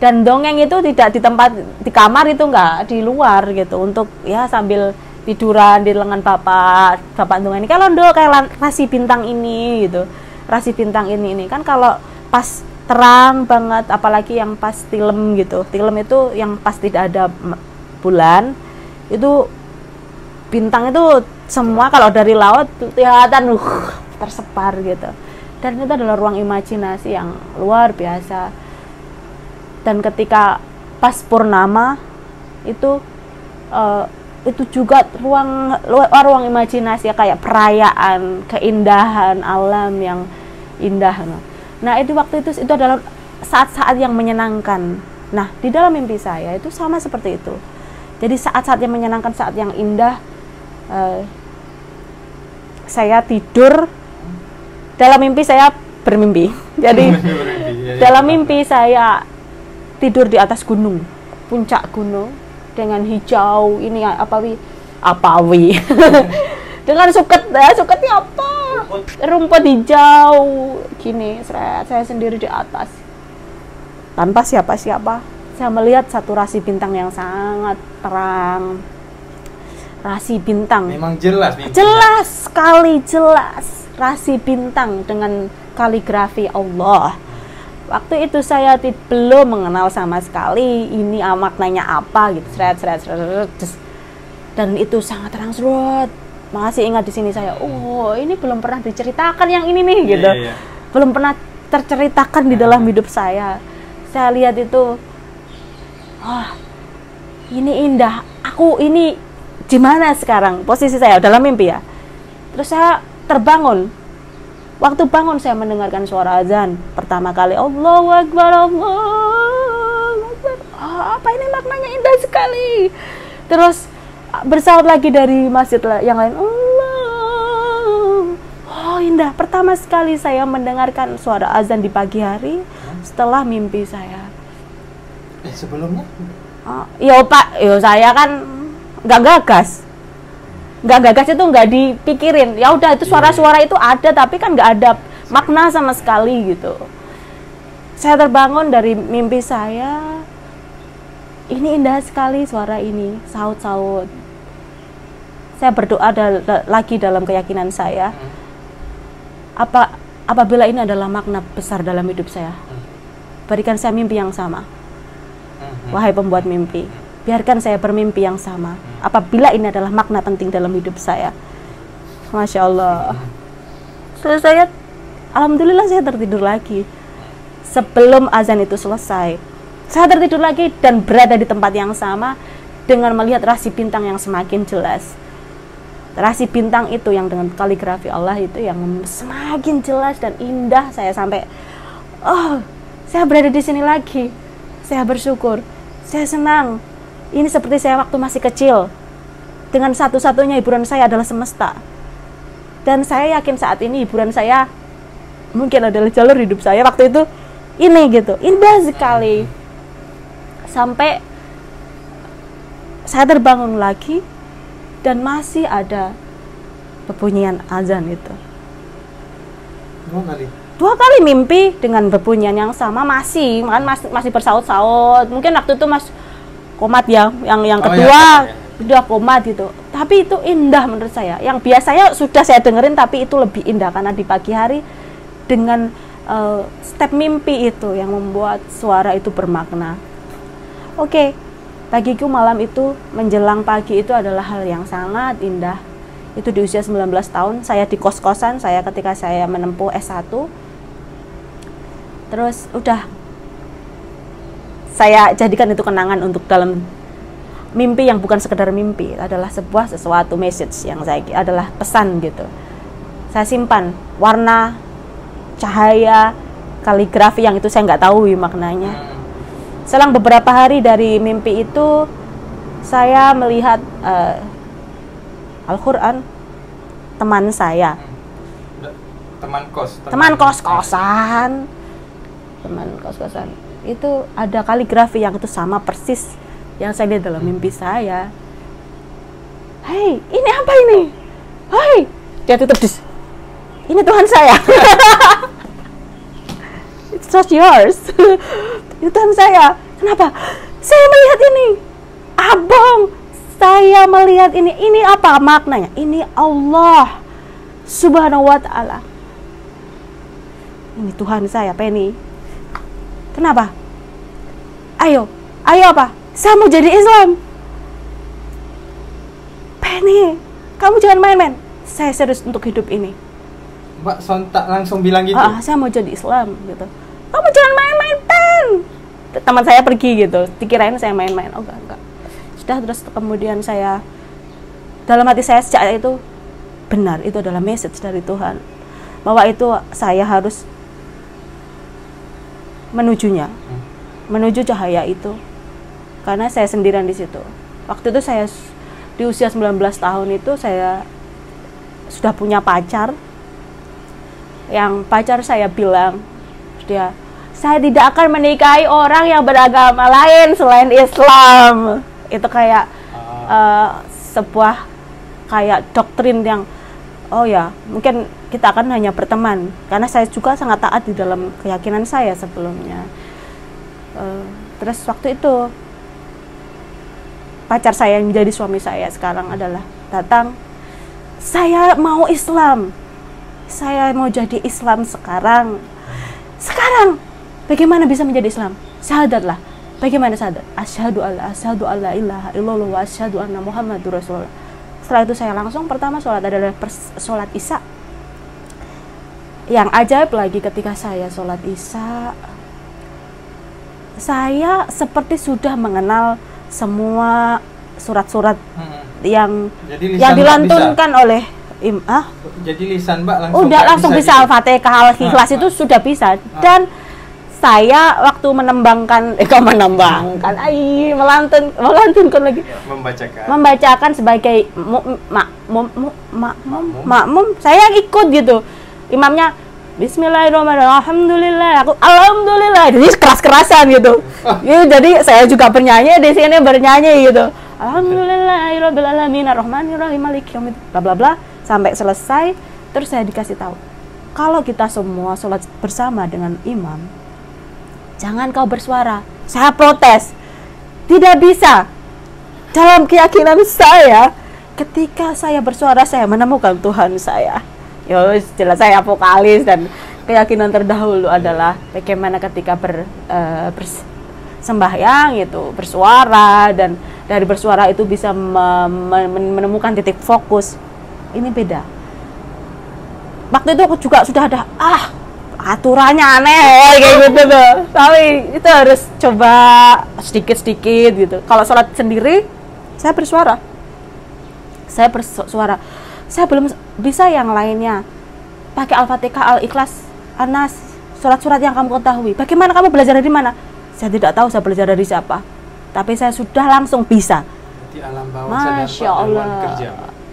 B: Dan dongeng itu tidak di tempat di kamar, itu enggak, di luar gitu, untuk ya sambil tiduran di lengan Bapak dongeng ini kalau kayak rasi bintang ini gitu. Rasi bintang ini kan kalau pas terang banget, apalagi yang pas film gitu. Film itu yang pas tidak ada bulan, itu bintang itu semua kalau dari laut kelihatan tersebar gitu. Dan itu adalah ruang imajinasi yang luar biasa. Dan ketika pas purnama itu juga ruang imajinasi ya, kayak perayaan, keindahan alam yang indah. Nah, itu waktu itu adalah saat-saat yang menyenangkan. Nah, di dalam mimpi saya itu sama seperti itu. Jadi saat-saat yang menyenangkan, saat yang indah, saya tidur. Dalam mimpi saya bermimpi. Jadi dalam mimpi saya tidur di atas gunung, puncak gunung dengan hijau ini apawi. Dengan suketnya apa? Rumput hijau gini, saya sendiri di atas tanpa siapa-siapa, Saya melihat satu rasi bintang yang sangat terang. Rasi bintang.
A: Memang jelas mimpinya.
B: Jelas sekali, jelas. Rasi bintang dengan kaligrafi Allah. Waktu itu saya belum mengenal sama sekali ini maknanya apa gitu. Dan itu sangat terang serut. Masih ingat di sini saya, oh ini belum pernah diceritakan yang ini nih gitu. Belum pernah terceritakan di dalam hidup saya. Saya lihat itu, oh ini indah. Aku ini di mana sekarang posisi saya dalam mimpi ya. Terus saya terbangun. Waktu bangun saya mendengarkan suara azan pertama kali, Allahu Akbar, Allahu Akbar. Oh, apa ini maknanya indah sekali. Terus bersaut lagi dari masjid yang lain, Allah. Oh indah. Pertama sekali saya mendengarkan suara azan di pagi hari setelah mimpi saya.
A: Sebelumnya?
B: Yo Pak, yo saya kan nggak gagas itu nggak dipikirin, ya udah itu suara-suara itu ada tapi kan nggak ada makna sama sekali gitu. Saya terbangun dari mimpi saya, ini indah sekali suara ini, saut-saut. Saya berdoa lagi dalam keyakinan saya, apabila ini adalah makna besar dalam hidup saya, berikan saya mimpi yang sama, wahai pembuat mimpi. Biarkan saya bermimpi yang sama apabila ini adalah makna penting dalam hidup saya. Masya Allah. Saya alhamdulillah saya tertidur lagi. Sebelum azan itu selesai, saya tertidur lagi dan berada di tempat yang sama dengan melihat rasi bintang yang semakin jelas. Rasi bintang itu yang dengan kaligrafi Allah itu yang semakin jelas dan indah. Saya sampai, oh saya berada di sini lagi. Saya bersyukur, saya senang. Ini seperti saya waktu masih kecil. Dengan satu-satunya hiburan saya adalah semesta. Dan saya yakin saat ini hiburan saya mungkin adalah jalur hidup saya waktu itu ini gitu. Indah sekali. Sampai saya terbangun lagi dan masih ada bebunyian azan itu.
A: 2 kali.
B: 2 kali mimpi dengan bebunyian yang sama masih bersaut-saut. Mungkin waktu itu komat ya, yang kedua udah komat gitu. Tapi itu indah menurut saya. Yang biasanya sudah saya dengerin tapi itu lebih indah karena di pagi hari dengan step mimpi itu yang membuat suara itu bermakna. Oke, bagiku malam itu menjelang pagi itu adalah hal yang sangat indah. Itu di usia 19 tahun, saya di kos-kosan saya ketika saya menempuh S1. Terus udah saya jadikan itu kenangan untuk dalam mimpi yang bukan sekedar mimpi, adalah sesuatu message yang saya adalah pesan gitu. Saya simpan warna, cahaya, kaligrafi yang itu saya nggak tahu maknanya. Selang beberapa hari dari mimpi itu, saya melihat Al-Quran. Teman saya, teman kos-kosan itu ada kaligrafi yang itu sama persis yang saya lihat dalam mimpi saya. Hei, ini apa ini? Hei, dia tutup dis. Ini Tuhan saya. It's just yours. Itu Tuhan saya. Kenapa? Saya melihat ini. Abang, saya melihat ini. Ini apa maknanya? Ini Allah Subhanahu wa ta'ala. Ini Tuhan saya, Penny. Kenapa? Ayo apa? Saya mau jadi Islam. Penny, kamu jangan main-main. Saya serius untuk hidup ini.
A: Mbak sontak langsung bilang gitu?
B: Saya mau jadi Islam gitu. Kamu jangan main-main, Pen. Teman saya pergi gitu. Dikirain saya main-main. Oh enggak. Sudah, terus kemudian saya, dalam hati saya sejak itu, benar, itu adalah message dari Tuhan. Bahwa itu saya harus menuju cahaya itu, karena saya sendirian di situ. Waktu itu saya di usia 19 tahun itu saya sudah punya pacar. Yang pacar saya bilang, saya tidak akan menikahi orang yang beragama lain selain Islam. Itu kayak sebuah kayak doktrin yang, oh ya, mungkin kita akan hanya berteman, karena saya juga sangat taat di dalam keyakinan saya sebelumnya. Terus waktu itu pacar saya yang menjadi suami saya sekarang adalah datang, saya mau Islam, saya mau jadi Islam sekarang. Bagaimana bisa menjadi Islam? Syahadatlah. Bagaimana syahadat? Asyhadu alla ilaha illallah wa asyhadu anna Muhammadur Rasulullah. Setelah itu saya langsung pertama sholat adalah sholat Isya. Yang ajaib lagi ketika saya sholat Isya, saya seperti sudah mengenal semua surat-surat yang dilantunkan oleh
A: Jadi lisan Mbak langsung
B: langsung bisa Al-Fatihah, Al-Ikhlas itu sudah bisa. Dan saya waktu melantunkan lagi, membacakan sebagai makmum, saya ikut gitu. Imamnya Bismillahirrahmanirrahim, alhamdulillah, jadi keras-kerasan gitu. Jadi saya juga bernyanyi di sini gitu. Alhamdulillahirabbil alamin arrahmanirrahim maliki yaumiddin, bla bla bla sampai selesai. Terus saya dikasih tahu, kalau kita semua sholat bersama dengan imam, jangan kau bersuara. Saya protes, tidak bisa. Dalam keyakinan saya, ketika saya bersuara saya menemukan Tuhan saya. Jelas saya vokalis, dan keyakinan terdahulu adalah bagaimana ketika bersembahyang itu bersuara, dan dari bersuara itu bisa menemukan titik fokus. Ini beda. Waktu itu aku juga sudah ada aturannya aneh kayak gitu tuh. Tapi itu harus coba sedikit-sedikit gitu. Kalau sholat sendiri saya bersuara. Saya belum bisa yang lainnya. Pakai Al-Fatihah, Al-Ikhlas, An-Nas, surat-surat yang kamu ketahui. Bagaimana kamu belajar dari mana? Saya tidak tahu saya belajar dari siapa. Tapi saya sudah langsung bisa.
A: Di alam bawah
B: Masya Allah.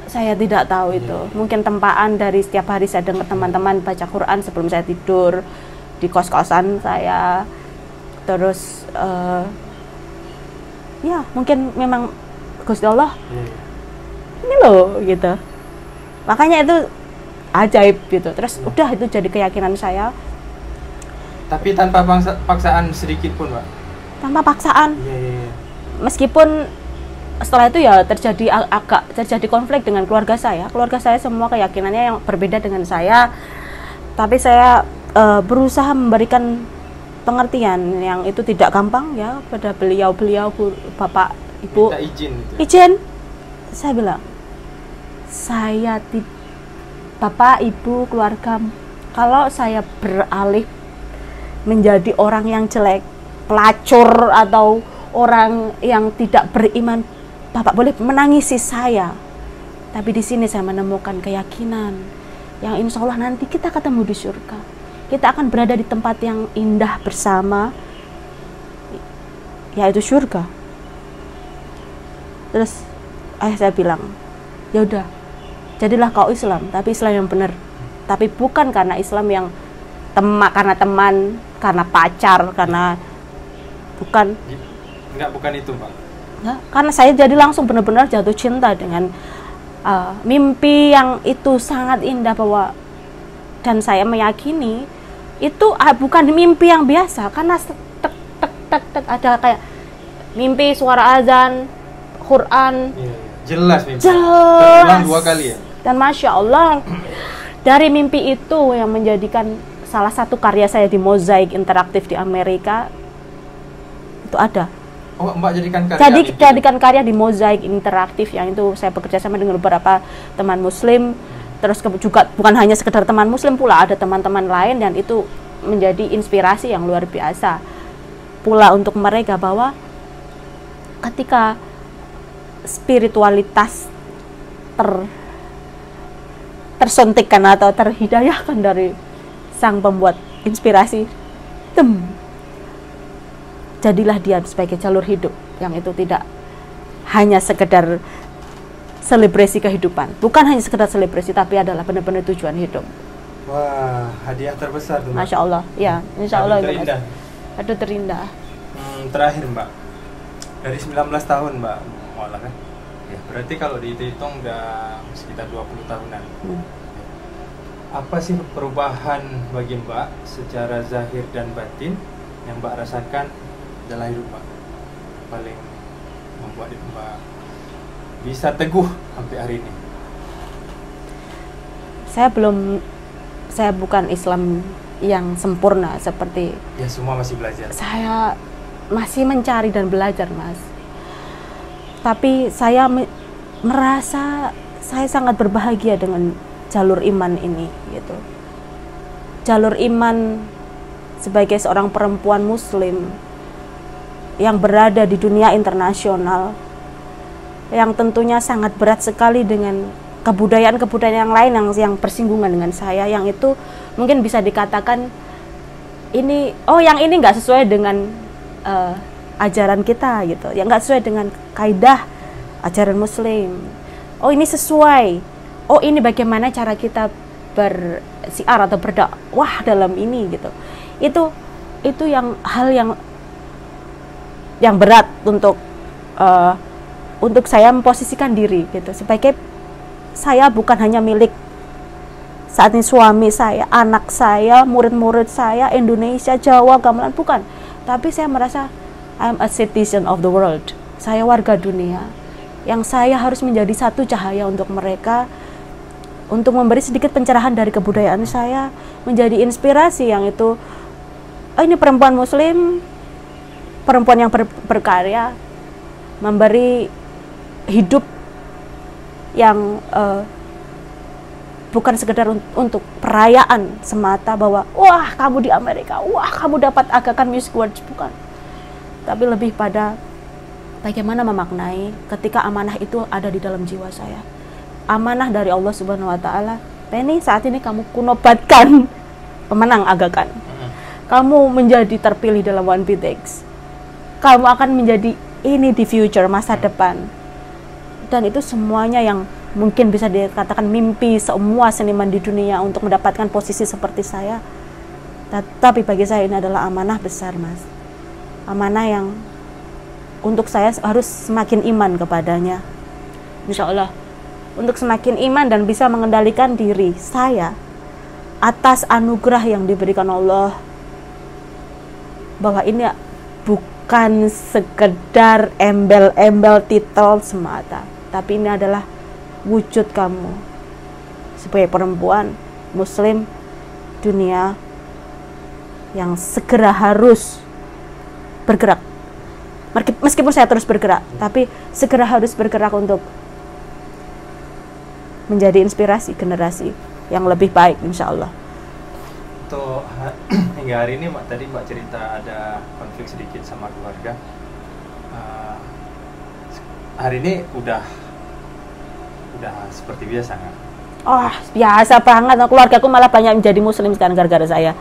B: Saya tidak tahu itu. Mungkin tempaan dari setiap hari saya dengar teman-teman baca Quran sebelum saya tidur di kos-kosan saya. Terus ya mungkin memang Gusti Allah ini loh gitu. Makanya itu ajaib gitu. Terus udah itu jadi keyakinan saya.
A: Tapi tanpa paksaan sedikit pun, Pak.
B: Tanpa paksaan. Meskipun setelah itu ya terjadi konflik dengan keluarga saya. Keluarga saya semua keyakinannya yang berbeda dengan saya. Tapi saya berusaha memberikan pengertian yang itu tidak gampang ya pada beliau Bapak Ibu.
A: Minta
B: izin. Saya bilang, Bapak Ibu keluarga, kalau saya beralih menjadi orang yang jelek, pelacur atau orang yang tidak beriman, Bapak boleh menangisi saya. Tapi di sini saya menemukan keyakinan yang insya Allah nanti kita ketemu di surga. Kita akan berada di tempat yang indah bersama, yaitu surga. Terus ayah saya bilang, ya udah, jadilah kau Islam, tapi Islam yang benar. Tapi bukan karena Islam yang karena teman, karena pacar, karena bukan.
A: Bukan itu, Pak.
B: Ya, karena saya jadi langsung benar-benar jatuh cinta dengan mimpi yang itu sangat indah dan saya meyakini itu bukan mimpi yang biasa, karena tek ada kayak mimpi suara azan, Quran.
A: Jelas mimpi.
B: Jelas.
A: 2 kali ya.
B: Dan Masya Allah, dari mimpi itu yang menjadikan salah satu karya saya di Mozaik Interaktif di Amerika itu ada.
A: Oh, Mbak jadikan karya
B: di Mozaik Interaktif yang itu saya bekerja sama dengan beberapa teman Muslim. Terus juga bukan hanya sekedar teman Muslim pula, ada teman-teman lain, dan itu menjadi inspirasi yang luar biasa pula untuk mereka bahwa ketika spiritualitas tersuntikkan atau terhidayahkan dari sang pembuat inspirasi, jadilah dia sebagai jalur hidup yang itu tidak hanya sekedar selebrasi kehidupan, bukan hanya sekedar selebrasi, tapi adalah benar-benar tujuan hidup.
A: Wah, hadiah terbesar tuh, Mbak.
B: Masya Allah, ya, insya Allah.
A: Terindah.
B: Aduh terindah.
A: Terakhir, Mbak, dari 19 tahun Mbak mualaf kan? Ya, berarti kalau dihitung udah sekitar 20 tahunan. Apa sih perubahan bagi Mbak secara zahir dan batin yang Mbak rasakan dalam hidup Mbak paling membuat Mbak bisa teguh sampai hari ini?
B: Saya bukan Islam yang sempurna seperti
A: Ya semua masih belajar.
B: saya masih mencari dan belajar, Mas. Tapi saya merasa saya sangat berbahagia dengan jalur iman ini gitu. Jalur iman sebagai seorang perempuan muslim yang berada di dunia internasional, yang tentunya sangat berat sekali dengan kebudayaan-kebudayaan yang lain yang bersinggungan dengan saya, yang itu mungkin bisa dikatakan yang ini nggak sesuai dengan ajaran kita gitu, yang nggak sesuai dengan kaidah ajaran muslim. Oh ini sesuai, oh ini bagaimana cara kita bersiar atau berdakwah dalam ini gitu. Itu yang hal yang berat untuk saya memposisikan diri gitu, sebagai saya bukan hanya milik saat ini suami saya, anak saya, murid-murid saya, Indonesia, Jawa, gamelan, bukan. Tapi saya merasa I'm a citizen of the world. Saya warga dunia, yang saya harus menjadi satu cahaya untuk mereka, untuk memberi sedikit pencerahan dari kebudayaan saya, menjadi inspirasi yang itu, ini perempuan muslim, perempuan yang berkarya, memberi hidup yang bukan sekedar untuk perayaan semata bahwa wah kamu di Amerika, wah kamu dapat Aga Khan Music Awards, bukan. Tapi lebih pada bagaimana memaknai ketika amanah itu ada di dalam jiwa saya. Amanah dari Allah Subhanahu wa taala. Penny, saat ini kamu kunobatkan pemenang Aga Khan. Kamu menjadi terpilih dalam One Beat. Kamu akan menjadi ini di future, masa depan. Dan itu semuanya yang mungkin bisa dikatakan mimpi semua seniman di dunia untuk mendapatkan posisi seperti saya. Tapi bagi saya ini adalah amanah besar, Mas. Amanah yang untuk saya harus semakin iman kepadanya. Insya Allah, untuk semakin iman dan bisa mengendalikan diri saya atas anugerah yang diberikan Allah, bahwa ini bukan sekedar embel-embel titel semata, tapi ini adalah wujud kamu sebagai perempuan muslim dunia yang segera harus bergerak. Meskipun saya terus bergerak, tapi segera harus bergerak untuk menjadi inspirasi generasi yang lebih baik, insya Allah.
A: Untuk hingga hari ini, tadi Mbak cerita ada konflik sedikit sama keluarga. Hari ini udah seperti biasa nggak?
B: Oh, biasa banget. Keluargaku malah banyak menjadi muslim sekarang gara-gara saya.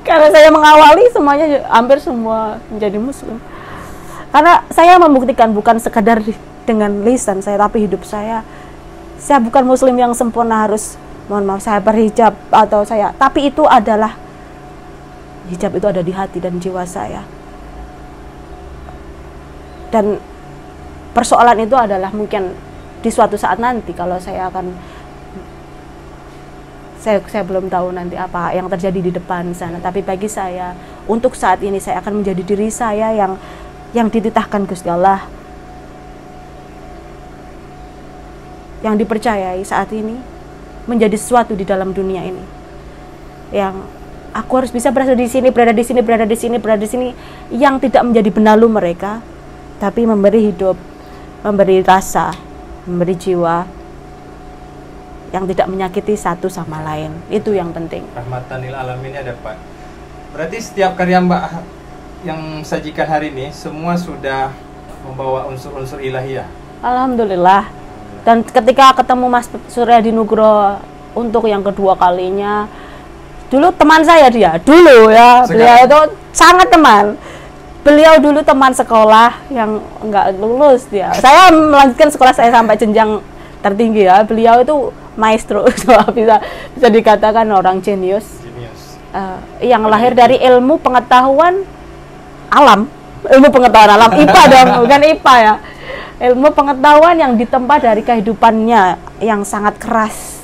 B: Karena saya mengawali semuanya, hampir semua menjadi muslim. Karena saya membuktikan bukan sekadar dengan lisan saya, tapi hidup saya. Saya bukan muslim yang sempurna harus, mohon maaf, saya berhijab atau saya, tapi itu adalah hijab itu ada di hati dan jiwa saya. Dan persoalan itu adalah mungkin di suatu saat nanti kalau saya akan, saya belum tahu nanti apa yang terjadi di depan sana. Tapi bagi saya, untuk saat ini saya akan menjadi diri saya yang dititahkan Gusti Allah, yang dipercayai saat ini menjadi sesuatu di dalam dunia ini. Yang aku harus bisa berada di sini, berada di sini, berada di sini, berada di sini, yang tidak menjadi benalu mereka, tapi memberi hidup, memberi rasa, memberi jiwa yang tidak menyakiti satu sama lain. Itu yang penting.
A: Rahmatan lil alamin ada Pak. Berarti setiap karya Mbak yang sajikan hari ini semua sudah membawa unsur-unsur ilahiyah.
B: Alhamdulillah. Dan ketika ketemu Mas Suryadi Nugroho untuk yang kedua kalinya, dulu teman saya dia, dulu ya, beliau itu sangat teman. Beliau dulu teman sekolah yang enggak lulus dia. Saya melanjutkan sekolah saya sampai jenjang tertinggi ya. Beliau itu maestro, bisa dikatakan orang jenius. Yang lahir dari ilmu pengetahuan alam, IPA dong, bukan IPA ya. Ilmu pengetahuan yang ditempa dari kehidupannya yang sangat keras.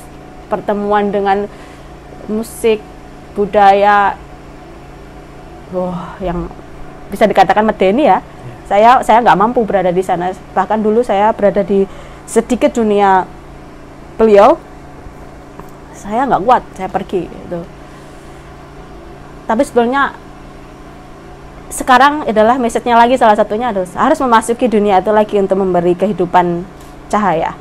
B: Pertemuan dengan musik, budaya, yang bisa dikatakan medeni ya. Saya nggak mampu berada di sana. Bahkan dulu saya berada di sedikit dunia beliau, saya nggak kuat, saya pergi gitu. Tapi sebetulnya sekarang adalah message-nya lagi, salah satunya harus memasuki dunia itu lagi untuk memberi kehidupan cahaya.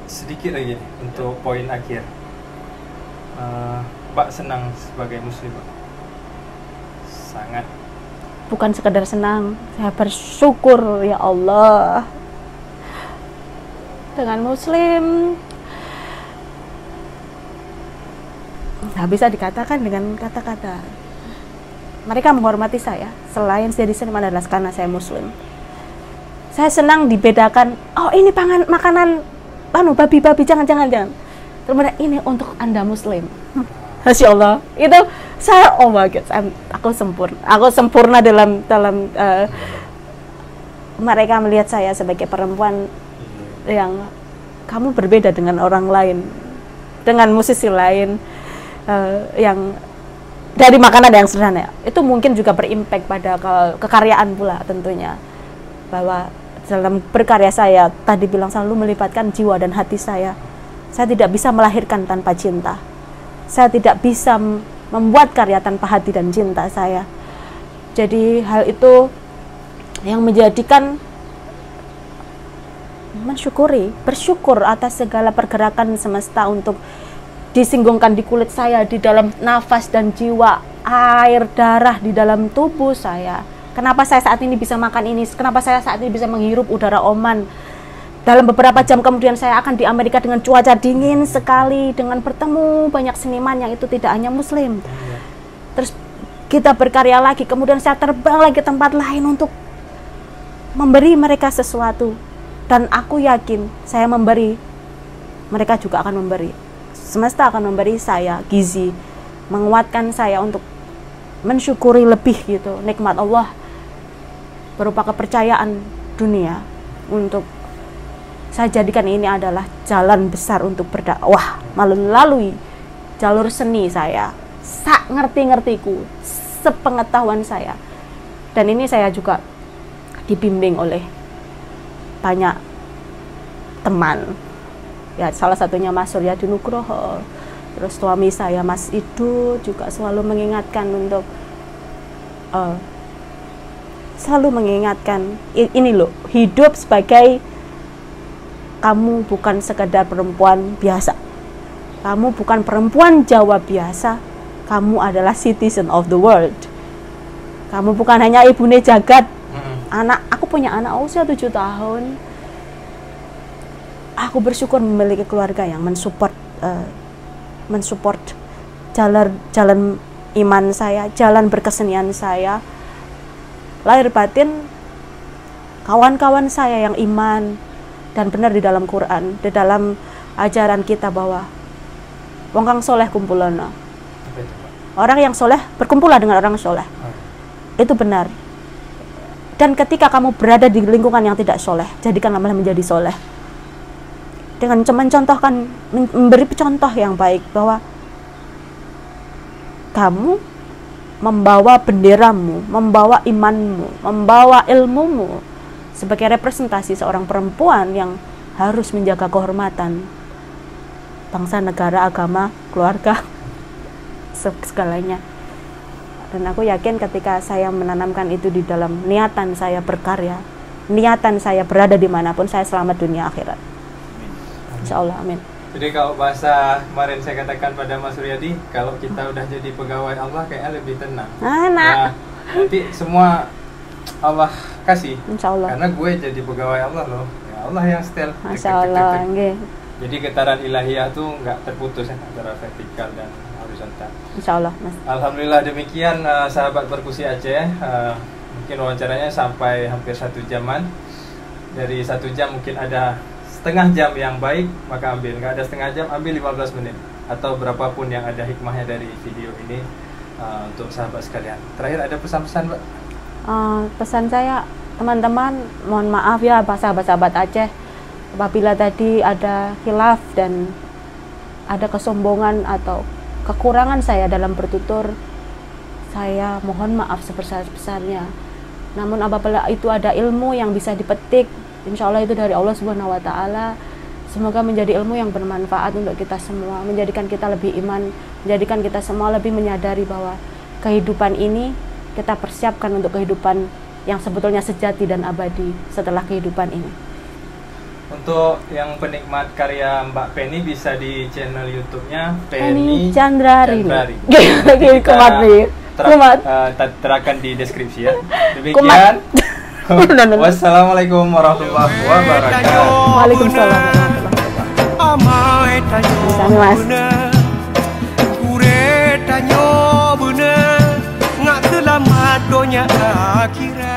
A: Sedikit lagi untuk poin akhir. Mbak senang sebagai muslim? Sangat.
B: Bukan sekedar senang, saya bersyukur ya Allah dengan muslim. Nggak bisa dikatakan dengan kata-kata. Mereka menghormati saya selain saya di sini adalah karena saya muslim. Saya senang dibedakan, oh ini makanan babi, jangan. Kemudian ini untuk Anda muslim. Masya Allah, itu saya, oh my God, aku sempurna dalam mereka melihat saya sebagai perempuan yang kamu berbeda dengan orang lain, dengan musisi lain, yang dari makanan yang sederhana. Itu mungkin juga berimpact pada kekaryaan pula tentunya, bahwa dalam berkarya saya tadi bilang selalu melibatkan jiwa dan hati saya. Saya tidak bisa melahirkan tanpa cinta. Saya tidak bisa membuat karya tanpa hati dan cinta saya. Jadi hal itu yang menjadikan bersyukur atas segala pergerakan semesta untuk disinggungkan di kulit saya, di dalam nafas dan jiwa, air, darah di dalam tubuh saya. Kenapa saya saat ini bisa makan ini? Kenapa saya saat ini bisa menghirup udara Oman? Dalam beberapa jam kemudian saya akan di Amerika dengan cuaca dingin sekali, dengan bertemu banyak seniman yang itu tidak hanya muslim. Terus kita berkarya lagi, kemudian saya terbang lagi ke tempat lain untuk memberi mereka sesuatu. Dan aku yakin saya memberi, mereka juga akan memberi. Semesta akan memberi saya gizi, menguatkan saya untuk mensyukuri lebih gitu nikmat Allah berupa kepercayaan dunia. Untuk saya jadikan ini adalah jalan besar untuk berdakwah melalui jalur seni saya, ngerti-ngertiku, sepengetahuan saya. Dan ini saya juga dibimbing oleh banyak teman. Ya, salah satunya Mas Suryadi Nugroho. Terus suami saya Mas Idu juga selalu mengingatkan untuk ini loh, hidup sebagai kamu bukan sekedar perempuan biasa. Kamu bukan perempuan Jawa biasa. Kamu adalah citizen of the world. Kamu bukan hanya ibune jagat. Aku punya anak usia 7 tahun. Aku bersyukur memiliki keluarga yang mensupport jalan iman saya, jalan berkesenian saya. Lahir batin kawan-kawan saya yang iman dan benar di dalam Quran, di dalam ajaran kita bahwa wong kang soleh kumpulana. Orang yang soleh berkumpullah dengan orang soleh. Itu benar. Dan ketika kamu berada di lingkungan yang tidak soleh, jadikanlah menjadi soleh. Dengan mencontohkan, memberi contoh yang baik bahwa kamu membawa benderamu, membawa imanmu, membawa ilmumu sebagai representasi seorang perempuan yang harus menjaga kehormatan bangsa, negara, agama, keluarga, segalanya. Dan aku yakin ketika saya menanamkan itu di dalam niatan saya berkarya, niatan saya berada dimanapun, saya selamat dunia akhirat. Insya Allah, amin.
A: Jadi kalau bahasa kemarin saya katakan pada Mas Suryadi, kalau kita udah jadi pegawai Allah kayaknya lebih tenang. Nah, nanti semua Allah kasih. Insya Allah. Karena gue jadi pegawai Allah loh. Ya Allah yang setel.
B: Masya Allah.
A: Jadi getaran ilahiyah tuh nggak terputus ya, antara vertikal dan horizontal.
B: Insya Allah, Mas.
A: Alhamdulillah demikian sahabat perkusi Aceh. Mungkin wawancaranya sampai hampir 1 jaman. Dari 1 jam mungkin ada setengah jam yang baik, maka ambil. Nggak ada setengah jam, ambil 15 menit. Atau berapapun yang ada hikmahnya dari video ini untuk sahabat sekalian. Terakhir ada pesan-pesan, Mbak?
B: Pesan saya, teman-teman, mohon maaf ya sahabat-sahabat Aceh apabila tadi ada khilaf dan ada kesombongan atau kekurangan saya dalam bertutur, saya mohon maaf sebesar-besarnya. Namun apabila itu ada ilmu yang bisa dipetik, insya Allah itu dari Allah Subhanahu wa Ta'ala. Semoga menjadi ilmu yang bermanfaat untuk kita semua, menjadikan kita lebih iman, menjadikan kita semua lebih menyadari bahwa kehidupan ini kita persiapkan untuk kehidupan yang sebetulnya sejati dan abadi setelah kehidupan ini.
A: Untuk yang penikmat karya Mbak Penny bisa di channel YouTube-nya
B: Penny Candrari.
A: Terakan di deskripsi ya. Demikian. Wassalamualaikum warahmatullahi wabarakatuh.
B: Waalaikumsalam warahmatullahi wabarakatuh.